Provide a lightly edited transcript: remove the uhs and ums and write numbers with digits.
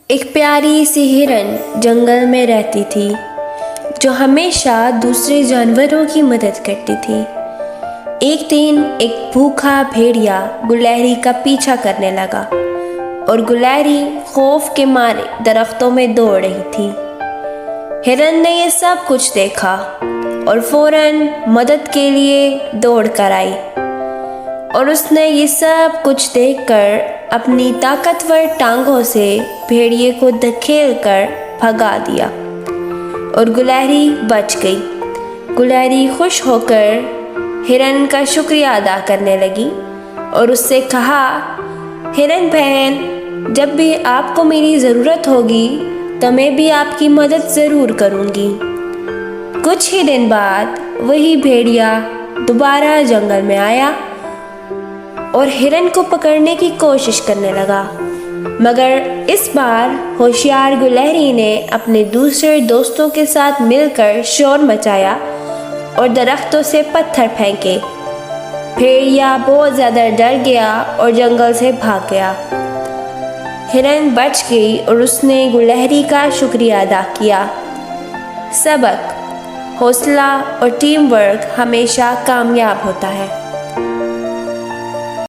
ایک پیاری سی ہرن جنگل میں رہتی تھی جو ہمیشہ دوسرے جانوروں کی مدد کرتی تھی۔ ایک دن ایک بھوکا بھیڑیا گلہری کا پیچھا کرنے لگا اور گلہری خوف کے مارے درختوں میں دوڑ رہی تھی۔ ہرن نے یہ سب کچھ دیکھا اور فوراً مدد کے لیے دوڑ کر آئی، اور اس نے یہ سب کچھ دیکھ کر اپنی طاقتور ٹانگوں سے بھیڑیے کو دھکیل کر بھگا دیا اور گلہری بچ گئی۔ گلہری خوش ہو کر ہرن کا شکریہ ادا کرنے لگی اور اس سے کہا، ہرن بہن، جب بھی آپ کو میری ضرورت ہوگی تو میں بھی آپ کی مدد ضرور کروں گی۔ کچھ ہی دن بعد وہی بھیڑیا دوبارہ جنگل میں آیا اور ہرن کو پکڑنے کی کوشش کرنے لگا، مگر اس بار ہوشیار گلہری نے اپنے دوسرے دوستوں کے ساتھ مل کر شور مچایا اور درختوں سے پتھر پھینکے۔ بھیڑیا بہت زیادہ ڈر گیا اور جنگل سے بھاگ گیا۔ ہرن بچ گئی اور اس نے گلہری کا شکریہ ادا کیا۔ سبق: حوصلہ اور ٹیم ورک ہمیشہ کامیاب ہوتا ہے۔